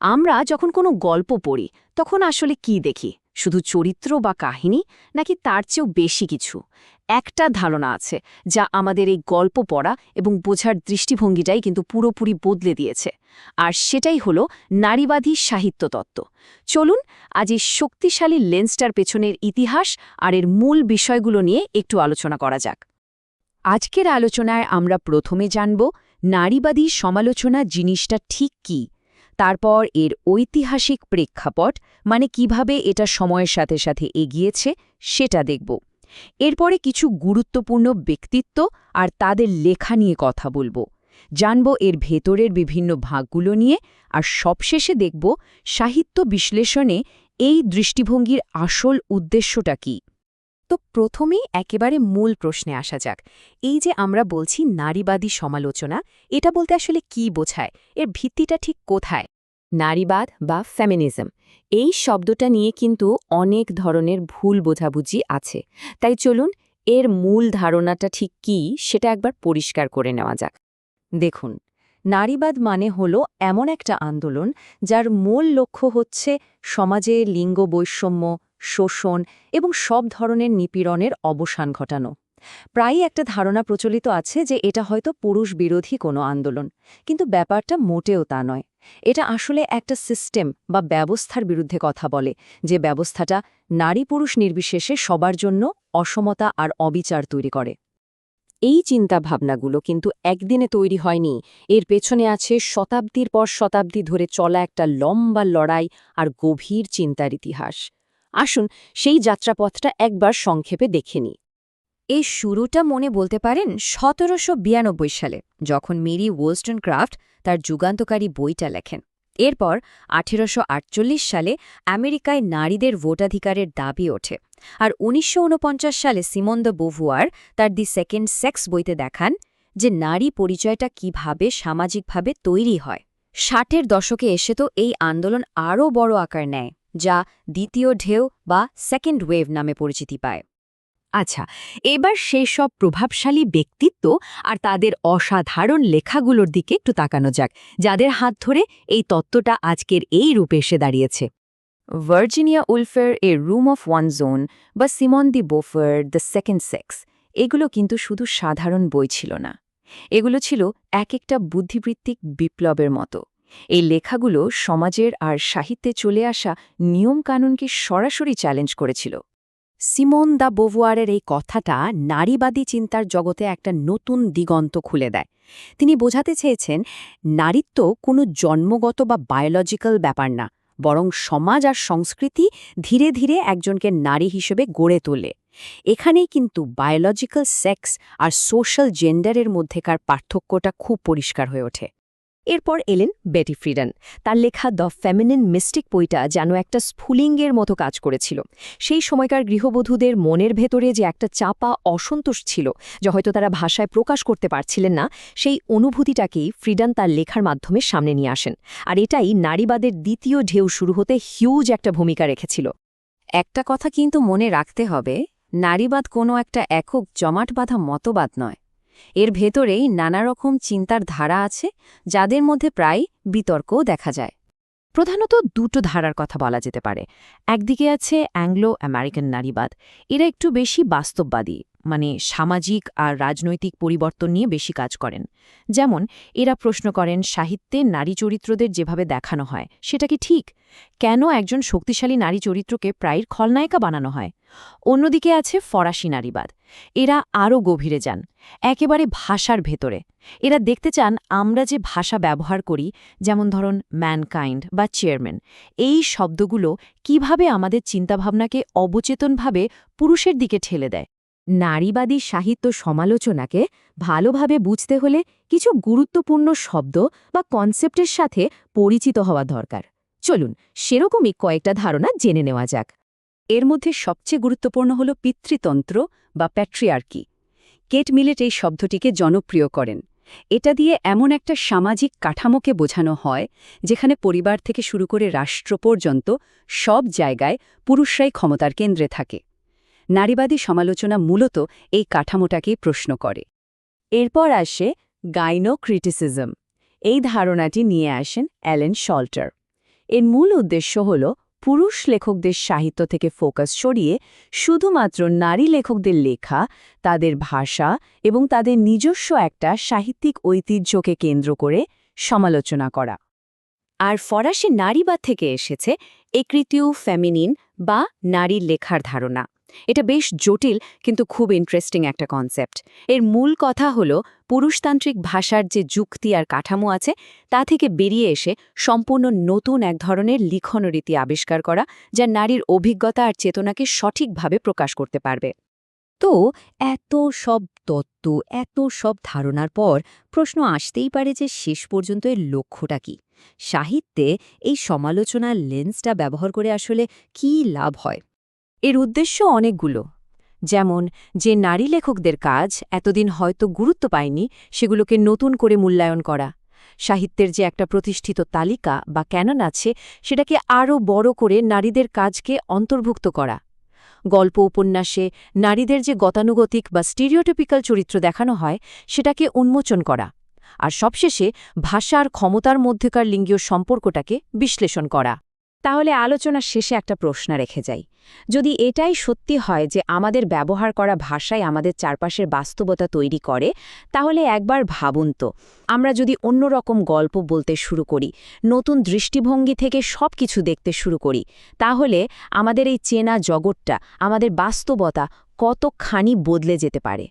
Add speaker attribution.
Speaker 1: আমরা যখন কোনো গল্প পড়ি তখন আসলে কি দেখি? শুধু চরিত্র বা কাহিনী, নাকি তার চেয়েও বেশি কিছু? একটা ধারণা আছে যা আমাদের এই গল্প পড়া এবং বোঝার দৃষ্টিভঙ্গিটাই কিন্তু পুরোপুরি বদলে দিয়েছে। আর সেটাই হলো নারীবাদী সাহিত্য তত্ত্ব। চলুন আজ এই শক্তিশালী লেন্সটার পেছনের ইতিহাস আর এর মূল বিষয়গুলো নিয়ে একটু আলোচনা করা যাক। আজকের আলোচনায় আমরা প্রথমে জানব নারীবাদী সমালোচনা জিনিসটা ঠিক কী, তারপর এর ঐতিহাসিক প্রেক্ষাপট মানে কিভাবে এটা সময়ের সাথে সাথে এগিয়েছে সেটা দেখব। এরপরে কিছু গুরুত্বপূর্ণ ব্যক্তিত্ব আর তাদের লেখা নিয়ে কথা বলবো, জানব এর ভেতরের বিভিন্ন ভাগগুলো নিয়ে, আর সবশেষে দেখব সাহিত্য বিশ্লেষণে এই দৃষ্টিভঙ্গির আসল উদ্দেশ্যটা কী। তো প্রথমেই একেবারে মূল প্রশ্নে আসা যাক। এই যে আমরা বলছি নারীবাদী সমালোচনা, এটা বলতে আসলে কি বোঝায়? এর ভিত্তিটা ঠিক কোথায়? নারীবাদ বা ফেমিনিজম, এই শব্দটা নিয়ে কিন্তু অনেক ধরনের ভুল বোঝাবুঝি আছে। তাই চলুন এর মূল ধারণাটা ঠিক কী সেটা একবার পরিষ্কার করে নেওয়া যাক। দেখুন, নারীবাদ মানে হলো এমন একটা আন্দোলন যার মূল লক্ষ্য হচ্ছে সমাজে লিঙ্গ বৈষম্য, শোষণ এবং সব ধরনের নিপীড়নের অবসান ঘটানো। প্রায়ই একটা ধারণা প্রচলিত আছে যে এটা হয়তো পুরুষ বিরোধী কোনো আন্দোলন, কিন্তু ব্যাপারটা মোটেও তা নয়। এটা আসলে একটা সিস্টেম বা ব্যবস্থার বিরুদ্ধে কথা বলে, যে ব্যবস্থাটা নারী পুরুষ নির্বিশেষে সবার জন্য অসমতা আর অবিচার তৈরি করে। এই চিন্তাভাবনাগুলো কিন্তু একদিনে তৈরি হয়নি, এর পেছনে আছে শতাব্দীর পর শতাব্দী ধরে চলা একটা লম্বা লড়াই আর গভীর চিন্তার ইতিহাস। আসুন সেই যাত্রাপথটা একবার সংক্ষেপে দেখে নিই। এই শুরুটা মনে বলতে পারেন ১৭৯২ সালে, যখন মেরি ওয়েস্টনক্রাফট তার যুগান্তকারী বইটা লেখেন। এরপর ১৮৪৮ সালে আমেরিকায় নারীদের ভোটাধিকারের দাবি ওঠে, আর ১৯৪৯ সালে সিমন দ্য বুভুয়ার তার দি সেকেন্ড সেক্স বইতে দেখান যে নারী পরিচয়টা কিভাবে সামাজিকভাবে তৈরি হয়। ৬০-এর দশকে এসে তো এই আন্দোলন আরও বড় আকার নেয়, যা দ্বিতীয় ঢেউ বা সেকেন্ড ওয়েভ নামে পরিচিতি পায়। আচ্ছা, এবার সেই সব প্রভাবশালী ব্যক্তিত্ব আর তাদের অসাধারণ লেখাগুলোর দিকে একটু তাকানো যাক, যাদের হাত ধরে এই তত্ত্বটা আজকের এই রূপে এসে দাঁড়িয়েছে। ভার্জিনিয়া উলফের a room of one's own বা Simone de Beauvoir the second sex, এগুলো কিন্তু শুধু সাধারণ বই ছিল না, এগুলো ছিল এক একটা বুদ্ধিবৃত্তিক বিপ্লবের মতো। এই লেখাগুলো সমাজের আর সাহিত্যে চলে আসা নিয়মকানুনকে সরাসরি চ্যালেঞ্জ করেছিল। সিমন দ্য বোভুয়ারের এই কথাটা নারীবাদী চিন্তার জগতে একটা নতুন দিগন্ত খুলে দেয়। তিনি বোঝাতে চেয়েছেন, নারীত্ব কোনো জন্মগত বা বায়োলজিক্যাল ব্যাপার না, বরং সমাজ আর সংস্কৃতি ধীরে ধীরে একজনকে নারী হিসেবে গড়ে তোলে। এখানেই কিন্তু বায়োলজিক্যাল সেক্স আর সোশ্যাল জেন্ডারের মধ্যেকার পার্থক্যটা খুব পরিষ্কার হয়ে ওঠে। এরপর এলেন বেটি ফ্রিডেন। তার লেখা দ্য ফেমিনিন মিস্টিক বইটা যেন একটা স্ফুলিঙ্গের মতো কাজ করেছিল। সেই সময়কার গৃহবধূদের মনের ভেতরে যে একটা চাপা অসন্তোষ ছিল, যা হয়তো তারা ভাষায় প্রকাশ করতে পারছিলেন না, সেই অনুভূতিটাকেই ফ্রিডেন তার লেখার মাধ্যমে সামনে নিয়ে আসেন। আর এটাই নারীবাদের দ্বিতীয় ঢেউ শুরু হতে হিউজ একটা ভূমিকা রেখেছিল। একটা কথা কিন্তু মনে রাখতে হবে, নারীবাদ কোনো একটা একক জমাট বাঁধা মতবাদ নয়। এর ভেতরেই নানা রকম চিন্তার ধারা আছে, যাদের মধ্যে প্রায় বিতর্কও দেখা যায়। প্রধানত দুটো ধারার কথা বলা যেতে পারে। একদিকে আছে অ্যাংলো আমেরিকান নারীবাদ। এরা একটু বেশি বাস্তববাদী, মানে সামাজিক আর রাজনৈতিক পরিবর্তন নিয়ে বেশি কাজ করেন। যেমন এরা প্রশ্ন করেন, সাহিত্যে নারী চরিত্রদের যেভাবে দেখানো হয় সেটা কি ঠিক? কেন একজন শক্তিশালী নারী চরিত্রকে প্রায় খলনায়িকা বানানো হয়? অন্যদিকে আছে ফরাসি নারীবাদ। এরা আরও গভীরে যান, একেবারে ভাষার ভেতরে। এরা দেখতে চান আমরা যে ভাষা ব্যবহার করি, যেমন ধরুন ম্যানকাইন্ড বা চেয়ারম্যান, এই শব্দগুলো কিভাবে আমাদের চিন্তাভাবনাকে অবচেতনভাবে পুরুষের দিকে ঠেলে দেয়। নারীবাদী সাহিত্য সমালোচনাকে ভালোভাবে বুঝতে হলে কিছু গুরুত্বপূর্ণ শব্দ বা কনসেপ্টের সাথে পরিচিত হওয়া দরকার। চলুন সেরকমই কয়েকটা ধারণা জেনে নেওয়া যাক। এর মধ্যে সবচেয়ে গুরুত্বপূর্ণ হল পিতৃতন্ত্র বা প্যাট্রিয়ার্কি। কেট মিলেট এই শব্দটিকে জনপ্রিয় করেন। এটা দিয়ে এমন একটা সামাজিক কাঠামোকে বোঝানো হয় যেখানে পরিবার থেকে শুরু করে রাষ্ট্র পর্যন্ত সব জায়গায় পুরুষরাই ক্ষমতার কেন্দ্রে থাকে। নারীবাদী সমালোচনা মূলত এই কাঠামোটাকেই প্রশ্ন করে। এরপর আসে গাইনো ক্রিটিসিজম। এই ধারণাটি নিয়ে আসেন অ্যালেন শল্টার। এর মূল উদ্দেশ্য হল পুরুষ লেখকদের সাহিত্য থেকে ফোকাস সরিয়ে শুধুমাত্র নারী লেখকদের লেখা, তাদের ভাষা এবং তাদের নিজস্ব একটা সাহিত্যিক ঐতিহ্যকে কেন্দ্র করে সমালোচনা করা। আর ফরাসি নারীবাদ থেকে এসেছে একৃতীয় ফেমিনিন বা নারীর লেখার ধারণা। এটা বেশ জটিল কিন্তু খুব ইন্টারেস্টিং একটা কনসেপ্ট। এর মূল কথা হলো পুরুষতান্ত্রিক ভাষার যে যুক্তি আর কাঠামো আছে তা থেকে বেরিয়ে এসে সম্পূর্ণ নতুন এক ধরনের লিখনরীতি আবিষ্কার করা, যা নারীর অভিজ্ঞতা আর চেতনাকে সঠিকভাবে প্রকাশ করতে পারবে। তো এত সব তত্ত্ব, এত সব ধারণার পর প্রশ্ন আসতেই পারে যে শেষ পর্যন্ত এর লক্ষ্যটা কি? সাহিত্যে এই সমালোচনার লেন্সটা ব্যবহার করে আসলে কী লাভ হয়? এর উদ্দেশ্য অনেকগুলো। যেমন, যে নারী লেখকদের কাজ এতদিন হয়তো গুরুত্ব পায়নি সেগুলোকে নতুন করে মূল্যায়ন করা, সাহিত্যের যে একটা প্রতিষ্ঠিত তালিকা বা ক্যানন আছে সেটাকে আরও বড় করে নারীদের কাজকে অন্তর্ভুক্ত করা, গল্প উপন্যাসে নারীদের যে গতানুগতিক বা স্টিরিওটিপিক্যাল চরিত্র দেখানো হয় সেটাকে উন্মোচন করা, আর সবশেষে ভাষার ক্ষমতার মধ্যেকার লিঙ্গীয় সম্পর্কটাকে বিশ্লেষণ করা। তাহলে আলোচনার শেষে একটা প্রশ্ন রেখে যাই, যদি এটাই সত্যি হয় যে আমাদের ব্যবহার করা ভাষাই আমাদের চারপাশের বাস্তবতা তৈরি করে, তাহলে একবার ভাবুন তো, আমরা যদি অন্যরকম গল্প বলতে শুরু করি, নতুন দৃষ্টিভঙ্গি থেকে সব কিছু দেখতে শুরু করি, তাহলে আমাদের এই চেনা জগৎটা, আমাদের বাস্তবতা কতখানি বদলে যেতে পারে।